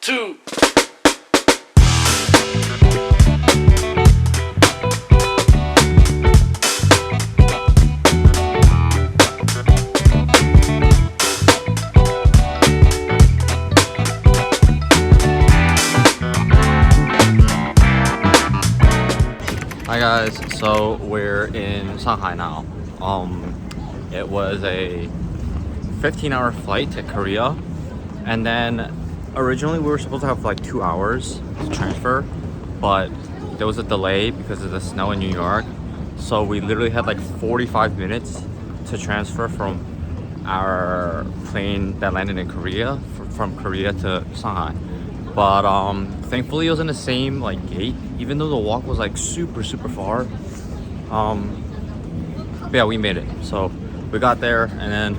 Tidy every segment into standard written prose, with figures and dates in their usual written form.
2. Hi guys, so we're in Shanghai now. It was a 15-hour flight to Korea, and then originally we were supposed to have like 2 hours to transfer, but there was a delay because of the snow in New York, so we literally had like 45 minutes to transfer from our plane that landed in Korea from Korea to Shanghai. But thankfully it was in the same like gate, even though the walk was like super far. But yeah, we made it. So we got there, and then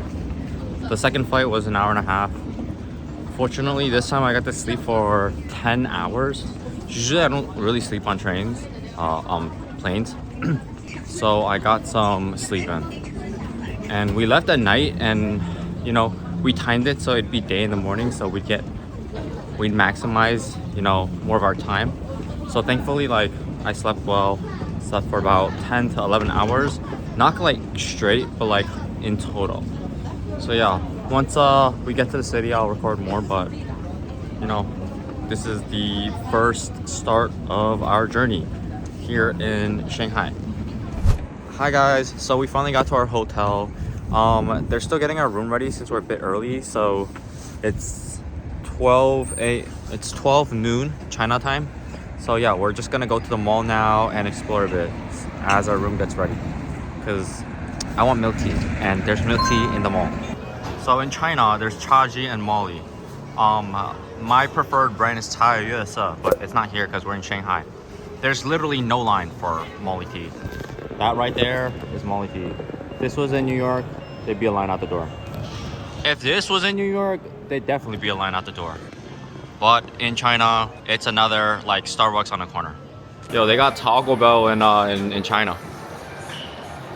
the second flight was an hour and a half. Fortunately, this time I got to sleep for 10 hours. Usually I don't really sleep on trains, planes. So I got some sleep in. And we left at night, and you know, we timed it so it'd be day in the morning, so we'd maximize, you know, more of our time. So thankfully, like, I slept well, slept for about 10 to 11 hours, not like straight, but like in total. So yeah, once we get to the city, I'll record more, but you know, this is the first start of our journey here in Shanghai. Hi guys, so we finally got to our hotel. They're still getting our room ready since we're a bit early, so it's 12 noon China time. So yeah, we're just gonna go to the mall now and explore a bit as our room gets ready, because I want milk tea, and there's milk tea in the mall. So in China, there's Chaji and Molly. My preferred brand is Caiyuese, but it's not here because we're in Shanghai. There's literally no line for Molly tea. That right there is Molly tea. If this was in New York, there'd be a line out the door. If this was in New York, there'd definitely be a line out the door. But in China, it's another like Starbucks on the corner. Yo, they got Taco Bell in China.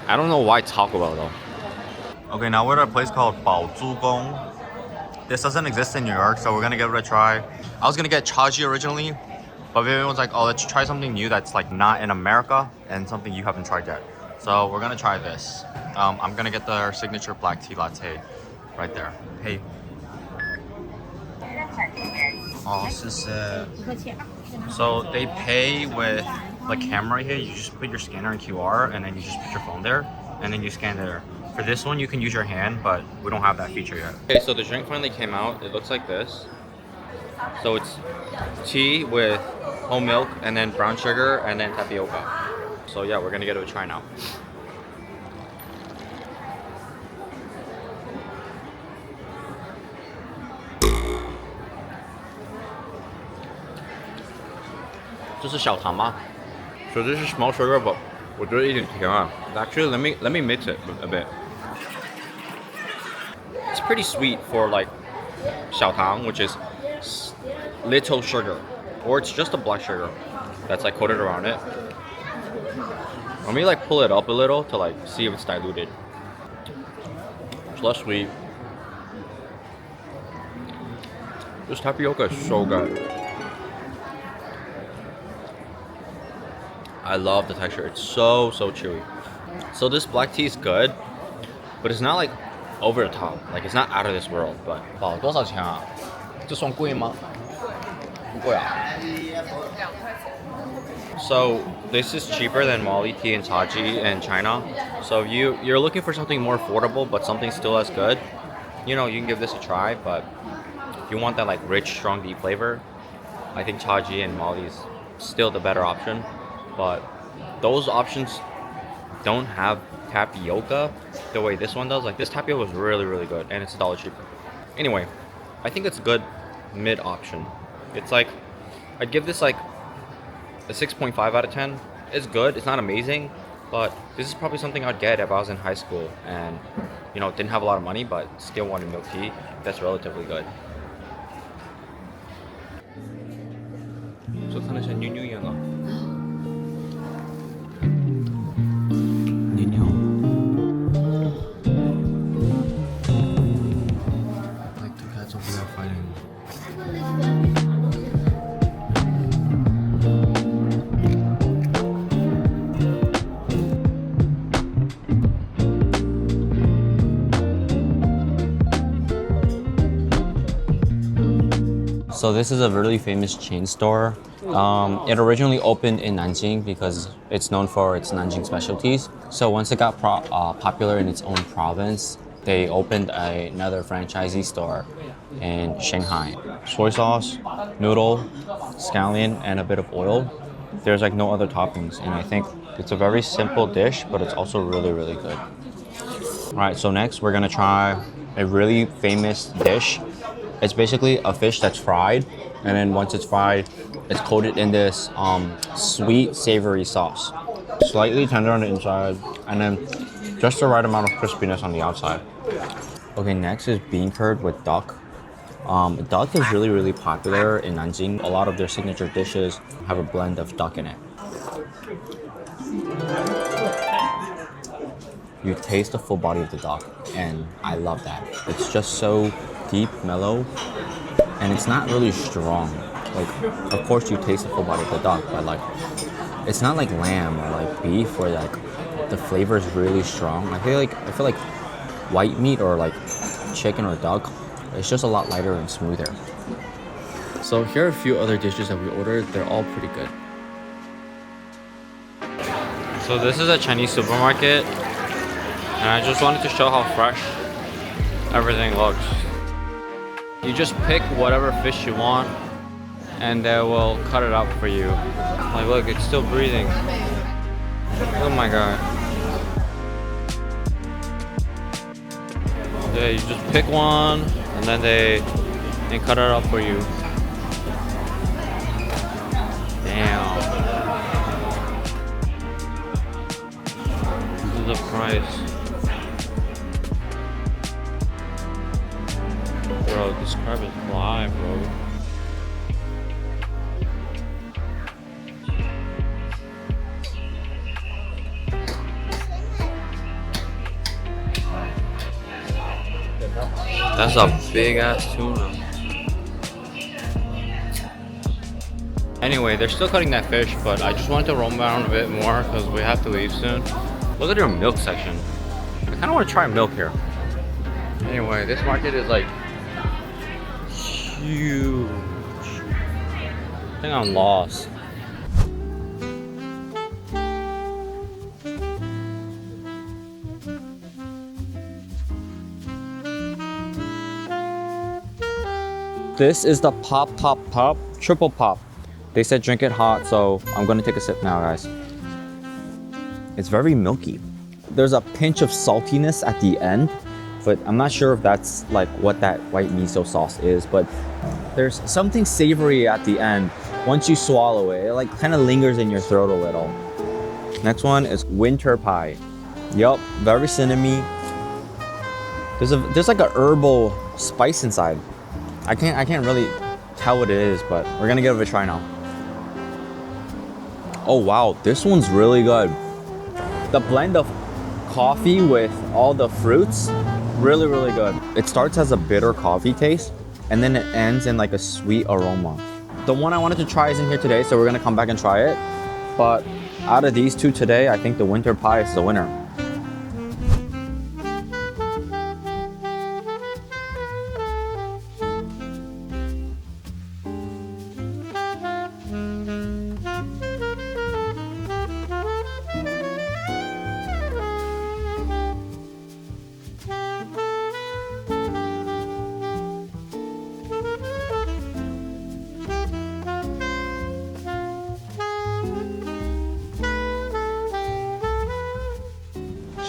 I don't know why Taco Bell though. Okay, now we're at a place called Baozhugong. This doesn't exist in New York, so we're gonna give it a try. I was gonna get Chaji originally, but Vivian was like, oh, let's try something new that's like not in America and something you haven't tried yet. So we're gonna try this. I'm gonna get their signature black tea latte right there. Hey. Oh, so they pay with the camera right here. You just put your scanner and QR, and then you just put your phone there, and then you scan there. For this one, you can use your hand, but we don't have that feature yet. Okay, so the drink finally came out. It looks like this. So it's tea with whole milk, and then brown sugar, and then tapioca. So yeah, we're gonna give it a try now. This is 小糖吗? So this is small sugar, but 我觉得有点甜啊. Actually, let me mix it a bit. It's pretty sweet for like 小糖, which is little sugar, or it's just a black sugar that's like coated around it. Let me like pull it up a little to like see if it's diluted. It's less sweet. This tapioca is so good. I love the texture. It's so chewy. So this black tea is good, but it's not like over the top. Like it's not out of this world. But 多少钱啊？这算贵吗？不贵啊。So this is cheaper than Molly tea and Taji in China. So if you're looking for something more affordable but something still as good, you know, you can give this a try. But if you want that like rich, strong, deep flavor, I think Taji and Molly is still the better option. But those options don't have tapioca the way this one does. Like this tapioca is really good, and it's $1 cheaper. Anyway, I think it's a good mid option. It's like, I'd give this like a 6.5 out of 10. It's good, it's not amazing, but this is probably something I'd get if I was in high school and, you know, didn't have a lot of money but still wanted milk tea. That's relatively good. So 看得像牛牛一样啊。 Like two cats over there fighting. So this is a really famous chain store. It originally opened in Nanjing because it's known for its Nanjing specialties. So once it got popular in its own province, they opened another franchisee store in Shanghai. Soy sauce, noodle, scallion, and a bit of oil. There's like no other toppings, and I think it's a very simple dish, but it's also really, really good. All right, so next we're gonna try a really famous dish. It's basically a fish that's fried, and then once it's fried, it's coated in this sweet, savory sauce. Slightly tender on the inside, and then just the right amount of crispiness on the outside. Okay, next is bean curd with duck. Duck is really, really popular in Nanjing. A lot of their signature dishes have a blend of duck in it. You taste the full body of the duck, and I love that. It's just so deep, mellow, and it's not really strong. Like, of course you taste the full body of the duck, but like, it's not like lamb or like beef where like the flavor is really strong. I feel like white meat or like chicken or duck, it's just a lot lighter and smoother. So here are a few other dishes that we ordered. They're all pretty good. So this is a Chinese supermarket, and I just wanted to show how fresh everything looks. You just pick whatever fish you want, and they will cut it up for you. Like, look, it's still breathing. Oh my god. Yeah, you just pick one, and then they cut it up for you. Damn. This is the price. Bro, this crab is fly, bro. That's a big ass tuna. Anyway, they're still cutting that fish, but I just wanted to roam around a bit more because we have to leave soon. Look at their milk section. I kind of want to try milk here. Anyway, this market is like huge. I think I'm lost. This is the pop triple pop. They said drink it hot, so I'm gonna take a sip now, guys. It's very milky. There's a pinch of saltiness at the end, but I'm not sure if that's like what that white miso sauce is, but there's something savory at the end. Once you swallow it, it like kind of lingers in your throat a little. Next one is winter pie. Yup, very cinnamony. There's like a herbal spice inside. I can't really tell what it is, but we're gonna give it a try now. Oh wow, this one's really good. The blend of coffee with all the fruits, really, really good. It starts as a bitter coffee taste, and then it ends in like a sweet aroma. The one I wanted to try isn't here today, so we're gonna come back and try it. But out of these two today, I think the winter pie is the winner.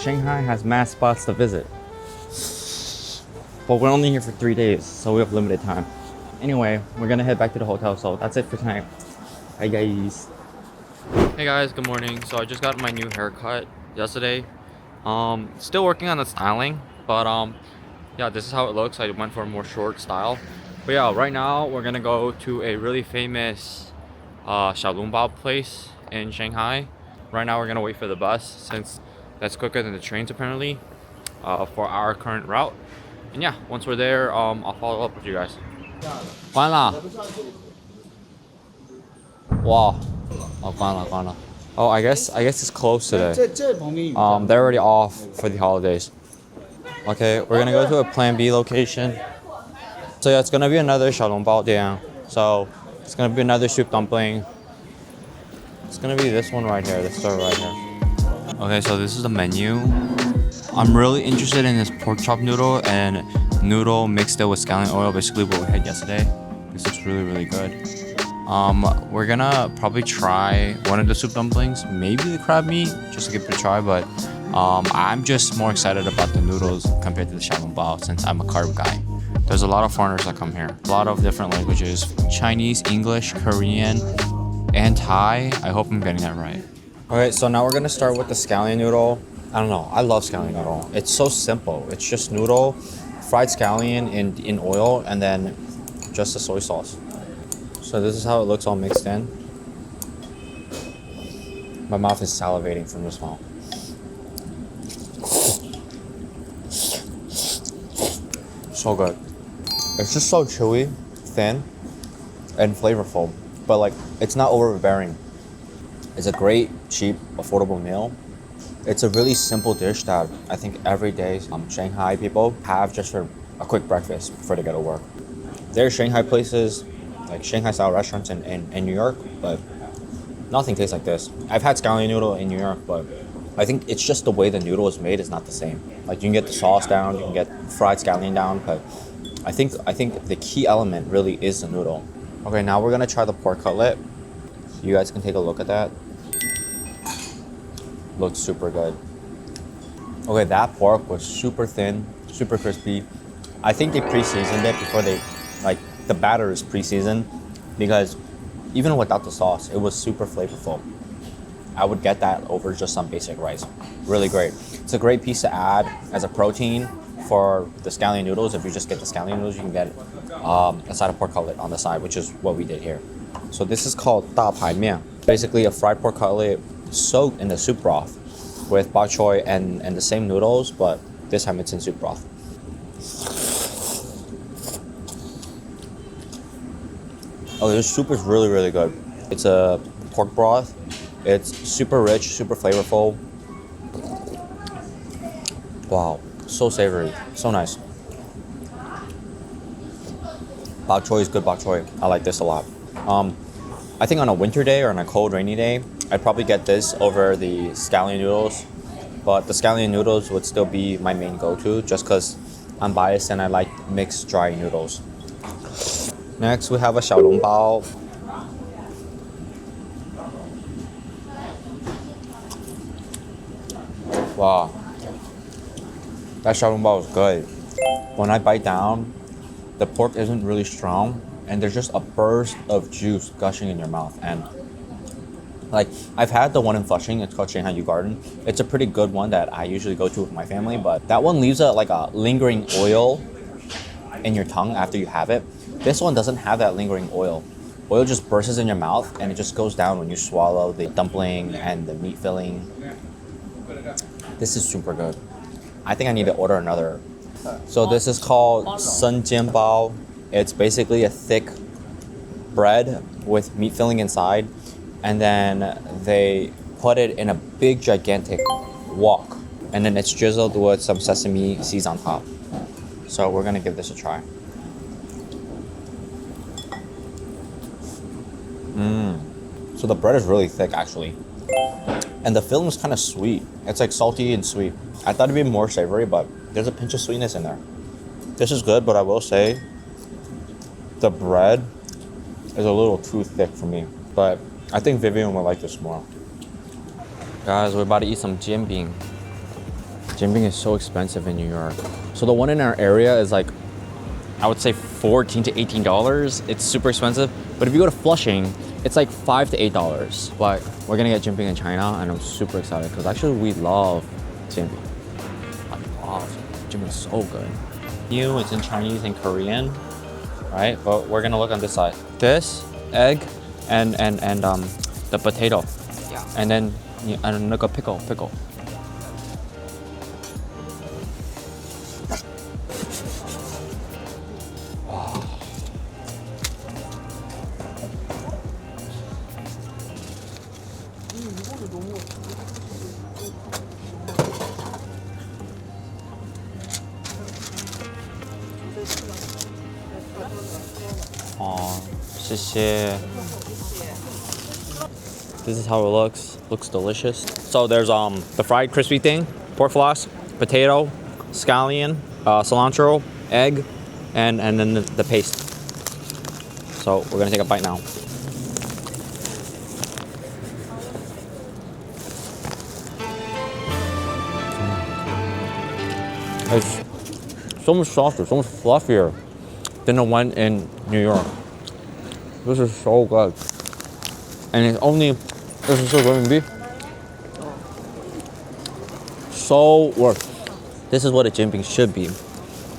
Shanghai has mass spots to visit. But we're only here for 3 days, so we have limited time. Anyway, we're gonna head back to the hotel, so that's it for tonight. Bye guys. Hey guys, good morning. So I just got my new haircut yesterday. Still working on the styling, but yeah, this is how it looks. I went for a more short style. But yeah, right now we're gonna go to a really famous xiaolongbao place in Shanghai. Right now we're gonna wait for the bus since that's quicker than the trains apparently for our current route. And yeah, once we're there, I'll follow up with you guys. 关了. Wow. Oh, 关了. Oh, I guess it's closed today. They're already off for the holidays. Okay, we're gonna go to a Plan B location. So yeah, it's gonna be another xiaolongbao dian. So it's gonna be another soup dumpling. It's gonna be this one right here, this store right here. Okay, so this is the menu. I'm really interested in this pork chop noodle and noodle mixed it with scallion oil, basically what we had yesterday. This looks really, really good. We're gonna probably try one of the soup dumplings, maybe the crab meat, just to give it a try, but I'm just more excited about the noodles compared to the xiaolongbao since I'm a carb guy. There's a lot of foreigners that come here. A lot of different languages, Chinese, English, Korean, and Thai. I hope I'm getting that right. Okay, so now we're gonna start with the scallion noodle. I don't know, I love scallion noodle. It's so simple. It's just noodle, fried scallion in oil, and then just the soy sauce. So this is how it looks all mixed in. My mouth is salivating from the smell. So good. It's just so chewy, thin, and flavorful. But like, it's not overbearing. It's a great, cheap, affordable meal. It's a really simple dish that I think everyday Shanghai people have just for a quick breakfast before they go to work. There are Shanghai places, like Shanghai style restaurants in New York, but nothing tastes like this. I've had scallion noodle in New York, but I think it's just the way the noodle is made is not the same. Like you can get the sauce down, you can get fried scallion down, but I think the key element really is the noodle. Okay, now we're gonna try the pork cutlet. You guys can take a look at that. Looks super good. Okay, that pork was super thin, super crispy. I think they pre-seasoned it before they, like the batter is pre-seasoned because even without the sauce, it was super flavorful. I would get that over just some basic rice. Really great. It's a great piece to add as a protein for the scallion noodles. If you just get the scallion noodles, you can get a side of pork cutlet on the side, which is what we did here. So this is called da pai mian. Basically a fried pork cutlet soaked in the soup broth with bok choy and the same noodles, but this time it's in soup broth. Oh, this soup is really, really good. It's a pork broth. It's super rich, super flavorful. Wow, so savory, so nice. Bok choy is good bok choy. I like this a lot. I think on a winter day or on a cold, rainy day, I'd probably get this over the scallion noodles. But the scallion noodles would still be my main go-to just because I'm biased and I like mixed dry noodles. Next, we have a xiaolongbao. Wow, that xiaolongbao is good. When I bite down, the pork isn't really strong and there's just a burst of juice gushing in your mouth. And like, I've had the one in Flushing, it's called Shanghai Garden. It's a pretty good one that I usually go to with my family, but that one leaves a lingering oil in your tongue after you have it. This one doesn't have that lingering oil. Oil just bursts in your mouth and it just goes down when you swallow the dumpling and the meat filling. This is super good. I think I need to order another. So this is called sun jian bao. It's basically a thick bread with meat filling inside, and then they put it in a big gigantic wok, and then it's drizzled with some sesame seeds on top. So we're gonna give this a try. So the bread is really thick actually, and the filling is kind of sweet. It's like salty and sweet. I thought it'd be more savory, but there's a pinch of sweetness in there. This is good, but I will say the bread is a little too thick for me, but I think Vivian will like this more. Guys, we're about to eat some jianbing. Jianbing is so expensive in New York. So the one in our area is like, I would say $14 to $18. It's super expensive. But if you go to Flushing, it's like $5 to $8. But we're gonna get jianbing in China, and I'm super excited because actually we love jianbing. I love jianbing, is so good. It's in Chinese and Korean, right? But we're gonna look on this side. This egg and the potato, yeah, and then like a pickle. This is how it looks. Looks delicious. So there's the fried crispy thing, pork floss, potato, scallion, cilantro, egg, and then the paste. So we're gonna take a bite now. It's so much softer, so much fluffier than the one in New York. This is so good. And it's only, this is so RMB. So worth. This is what a jimping should be.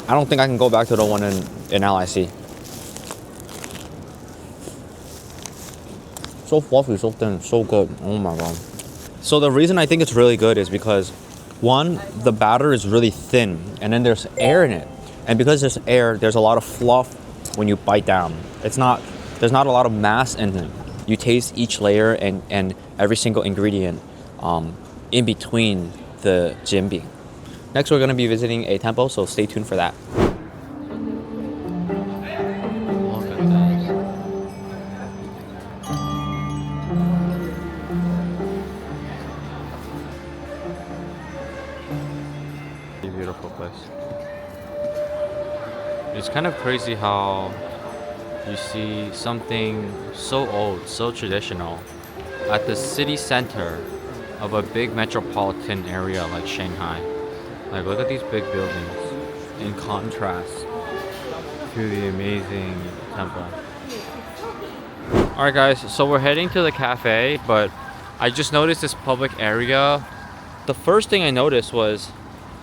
I don't think I can go back to the one in LIC. So fluffy, so thin, so good. Oh my god. So the reason I think it's really good is because one, the batter is really thin and then there's air in it. And because there's air, there's a lot of fluff when you bite down. There's not a lot of mass in it. You taste each layer and every single ingredient in between the jimping. Next, we're gonna be visiting a temple, so stay tuned for that. Beautiful place. It's kind of crazy how you see something so old, so traditional at the city center of a big metropolitan area like Shanghai. Like, look at these big buildings in contrast to the amazing temple. Alright guys, so we're heading to the cafe, but I just noticed this public area. The first thing I noticed was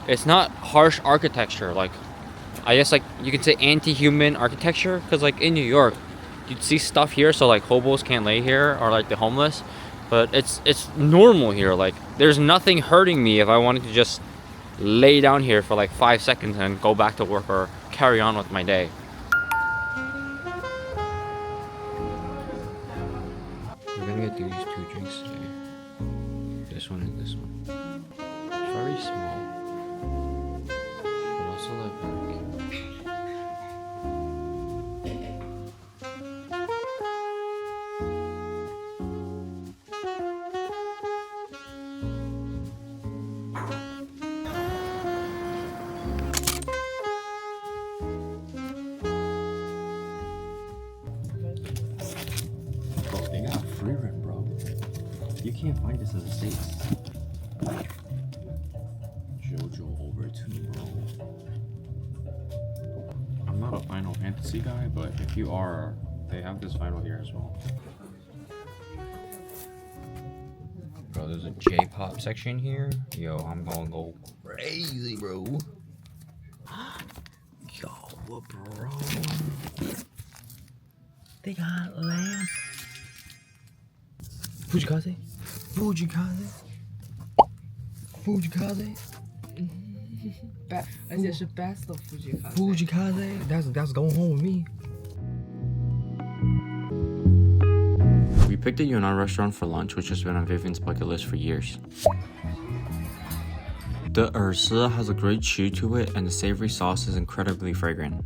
it's not harsh architecture. Like, I guess like you could say anti-human architecture, because like in New York you'd see stuff here so like hobos can't lay here, or like the homeless, but it's normal here. Like, there's nothing hurting me if I wanted to just lay down here for like 5 seconds and go back to work or carry on with my day. We're gonna get these 2 drinks today. This one and this one. It's very small, but also like very cute. Bro, they got free rent, bro. You can't find this in the States. JoJo over 2, bro. I'm not a Final Fantasy guy, but if you are, they have this vinyl here as well. Bro, there's a J-pop section here. Yo, I'm gonna go crazy, bro. Yo, what, bro? They got lamb. Fujikaze? Fujikaze? Fujikaze? 而且是 best of Fujikaze. Fujikaze? That's going home with me. We picked a Yunnan restaurant for lunch, which has been on Vivian's bucket list for years. The ersi has a great chew to it, and the savory sauce is incredibly fragrant.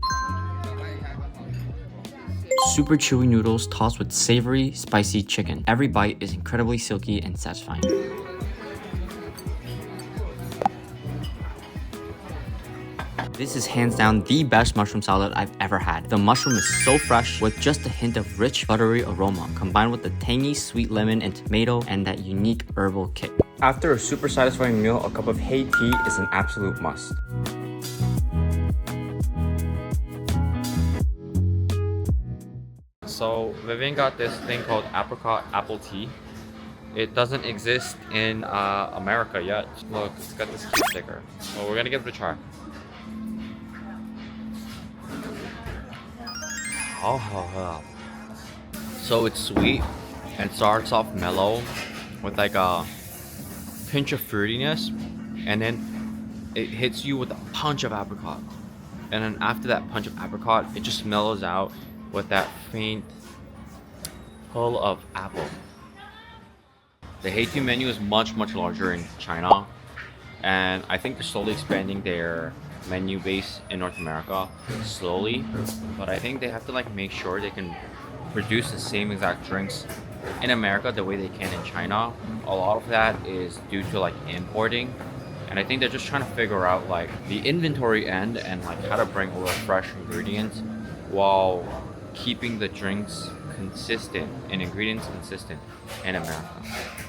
Super chewy noodles tossed with savory, spicy chicken. Every bite is incredibly silky and satisfying. This is hands down the best mushroom salad I've ever had. The mushroom is so fresh with just a hint of rich, buttery aroma, combined with the tangy sweet lemon and tomato and that unique herbal kick. After a super satisfying meal, a cup of Hey tea is an absolute must. So Vivian got this thing called apricot apple tea. It doesn't exist in America yet. Look, it's got this cute sticker. Well, we're gonna give it a try. So it's sweet and starts off mellow with like a pinch of fruitiness, and then it hits you with a punch of apricot, and then after that punch of apricot it just mellows out with that faint pull of apple. The Hey tea menu is much larger in China, and I think they're slowly expanding their menu base in North America slowly, but I think they have to like make sure they can produce the same exact drinks in America the way they can in China. A lot of that is due to like importing, and I think they're just trying to figure out like the inventory end and like how to bring over fresh ingredients while keeping the drinks consistent and ingredients consistent in America.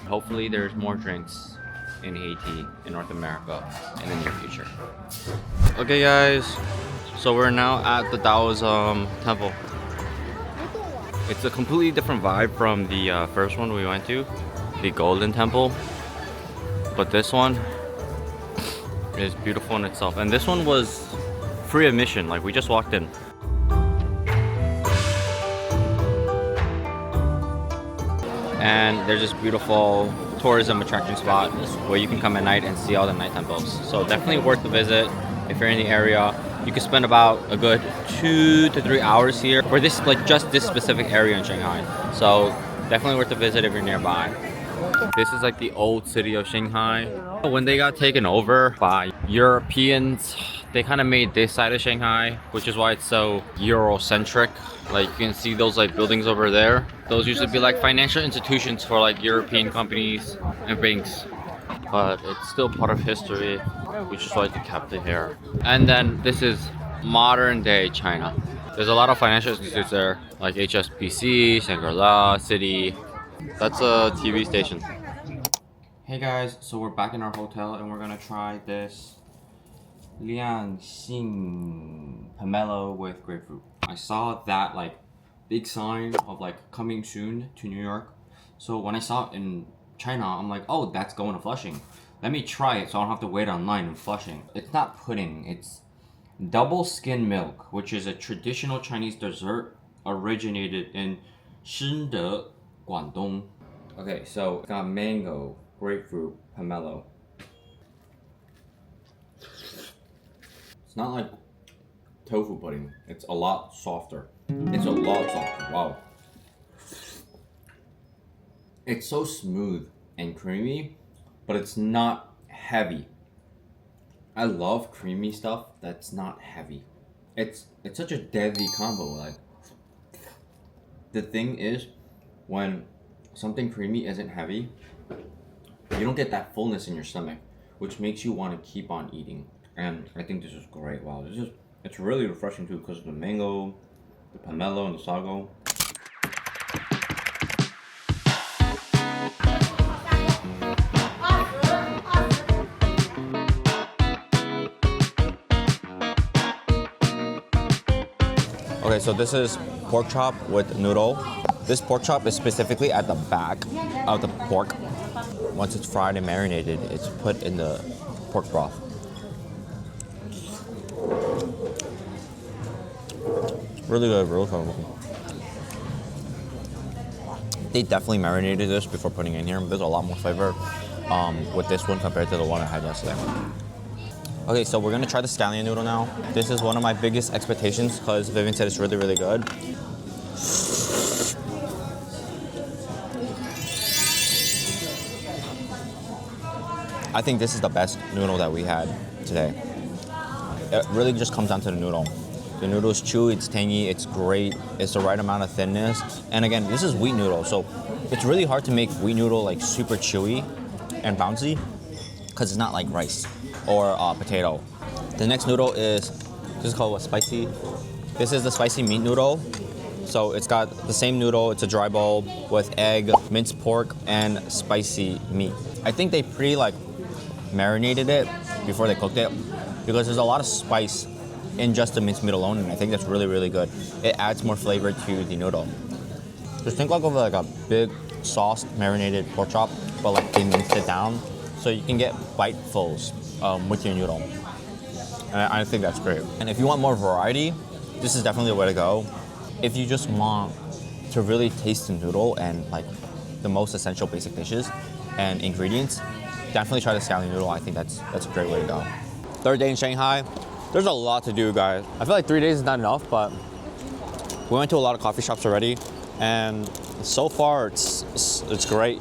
Hopefully there's more drinks in Haiti, in North America in the near future. Okay guys, so we're now at the Taoism temple. It's a completely different vibe from the first one we went to, the Golden Temple. But this one is beautiful in itself. And this one was free admission, like we just walked in. And there's this beautiful tourism attraction spot where you can come at night and see all the night temples. So definitely worth the visit if you're in the area. You can spend about a good 2 to 3 hours here for this, like just this specific area in Shanghai. So definitely worth the visit if you're nearby. This is like the old city of Shanghai. When they got taken over by Europeans, they kind of made this side of Shanghai, which is why it's so Eurocentric. Like you can see those like buildings over there. Those used to be like financial institutions for like European companies and banks. But it's still part of history, which is why they kept it here. And then this is modern day China. There's a lot of financial institutes there, like HSBC, Shangri-La, City. That's a TV station. Hey guys, so we're back in our hotel and we're gonna try this Liangxing pomelo with grapefruit. I saw that like big sign of like coming soon to New York. So when I saw it in China, I'm like, oh, that's going to Flushing. Let me try it so I don't have to wait online in Flushing. It's not pudding, it's double skim milk, which is a traditional Chinese dessert originated in Shinde, Guangdong. Okay, so it's got mango, grapefruit, pomelo. It's not like tofu pudding. It's a lot softer. It's a lot softer. Wow. It's so smooth and creamy, but it's not heavy. I love creamy stuff that's not heavy. It's such a deadly combo. Like the thing is, when something creamy isn't heavy, you don't get that fullness in your stomach, which makes you want to keep on eating. And I think this is great. Wow, it's really refreshing too because of the mango, the pomelo, and the sago. Okay, so this is pork chop with noodle. This pork chop is specifically at the back of the pork. Once it's fried and marinated, it's put in the pork broth. Really good, real good. They definitely marinated this before putting it in here. There's a lot more flavor with this one compared to the one I had yesterday. Okay, so we're gonna try the scallion noodle now. This is one of my biggest expectations because Vivian said it's really, really good. I think this is the best noodle that we had today. It really just comes down to the noodle. The noodle is chewy, it's tangy, it's great. It's the right amount of thinness. And again, this is wheat noodle, so it's really hard to make wheat noodle like super chewy and bouncy because it's not like rice or potato. The next noodle is, this is called what, spicy? This is the spicy meat noodle. So it's got the same noodle, it's a dry bowl with egg, minced pork, and spicy meat. I think they marinated it before they cooked it because there's a lot of spice in just the minced meat alone, and I think that's really, really good. It adds more flavor to the noodle. Just think of like a big sauce marinated pork chop, but like they minced it down so you can get bitefuls with your noodle. And I think that's great. And if you want more variety, this is definitely the way to go. If you just want to really taste the noodle and like the most essential basic dishes and ingredients, definitely try the scallion noodle. I think that's a great way to go. Third day in Shanghai. There's a lot to do, guys. I feel like 3 days is not enough, but we went to a lot of coffee shops already, and so far it's great.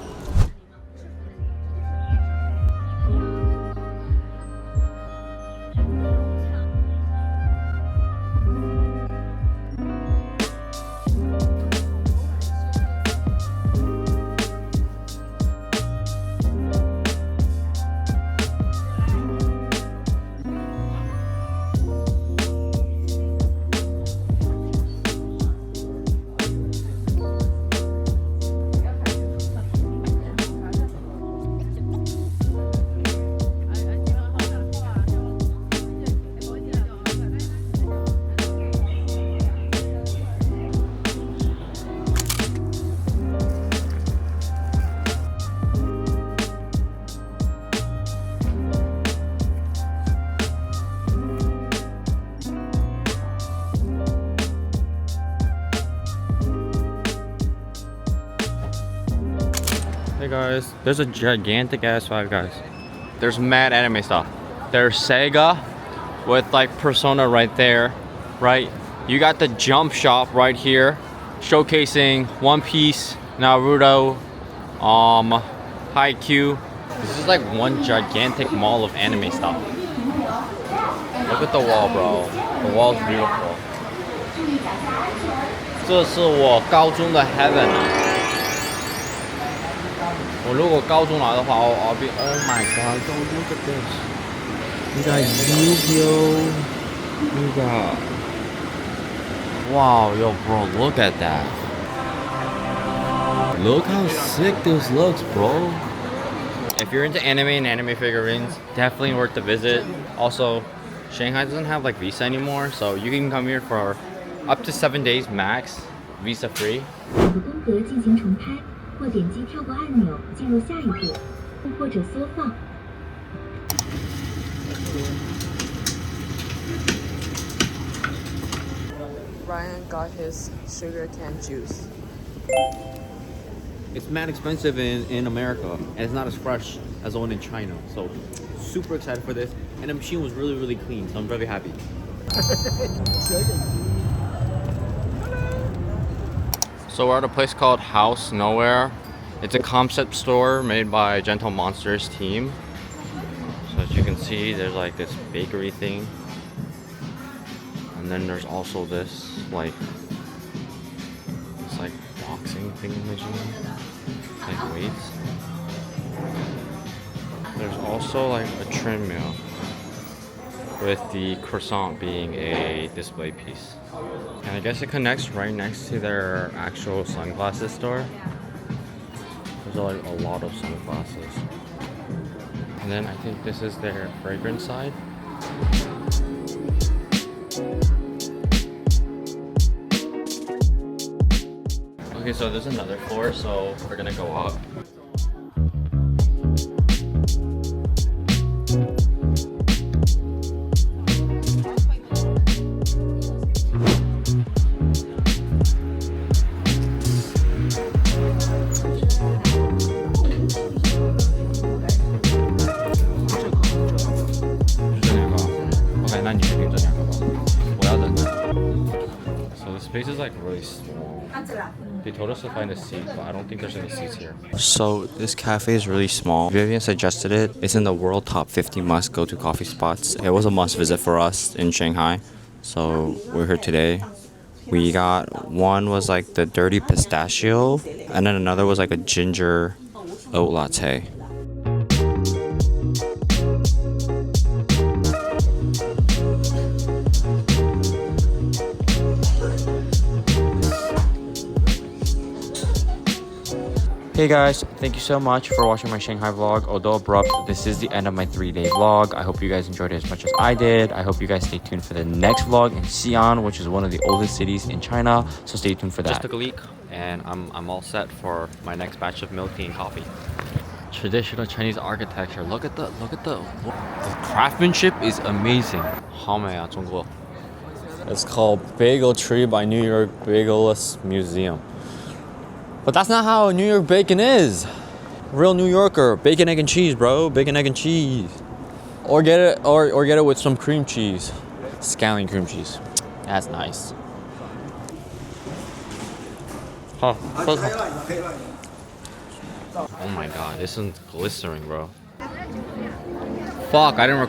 Hey guys, there's a gigantic ass Five Guys. There's mad anime stuff. There's Sega with like Persona right there, right? You got the Jump Shop right here, showcasing One Piece, Naruto, Haikyuu. This is like one gigantic mall of anime stuff. Look at the wall, bro. The wall's beautiful. 这是我高中的 heaven 啊！我如果高中来的话，I'll be oh my god, don't look at this. You got Yu-Gi-Oh. You got wow, yo, bro, look at that. Look how sick this looks, bro. If you're into anime and anime figurines, definitely worth the visit. Also, Shanghai doesn't have like visa anymore, so you can come here for up to 7 days max, visa free. 风格进行重拍，或点击跳过按钮进入下一步，或者缩放。Ryan got his sugar cane juice. It's mad expensive in America, and it's not as fresh as the one in China. So, super excited for this. And the machine was really, really clean, so I'm very happy. So we're at a place called House Nowhere. It's a concept store made by Gentle Monsters team. So as you can see, there's like this bakery thing. And then there's also this like boxing thing like weights. There's also like a treadmill with the croissant being a display piece. And I guess it connects right next to their actual sunglasses store. There's like a lot of sunglasses. And then I think this is their fragrance side. Okay, so there's another floor, so we're gonna go up. So this space is like really small. They told us to find a seat, but I don't think there's any seats here. So this cafe is really small. Vivian suggested it. It's in the world top 50 must go to coffee spots. It was a must visit for us in Shanghai. So we're here today. We got one was like the dirty pistachio, and then another was like a ginger oat latte. Hey guys, thank you so much for watching my Shanghai vlog. Although abrupt, this is the end of my 3-day vlog. I hope you guys enjoyed it as much as I did. I hope you guys stay tuned for the next vlog in Xi'an, which is one of the oldest cities in China. So stay tuned for that. Just took a leak, and I'm all set for my next batch of milk tea and coffee. Traditional Chinese architecture. Look at the craftsmanship is amazing. It's called Bagel Tree by New York Bagelist Museum. But that's not how New York bacon is. Real New Yorker, bacon, egg, and cheese, bro. Bacon, egg, and cheese. Or get it with some cream cheese. Scallion cream cheese. That's nice. Oh my god, this one's glistering, bro. Fuck, I didn't record.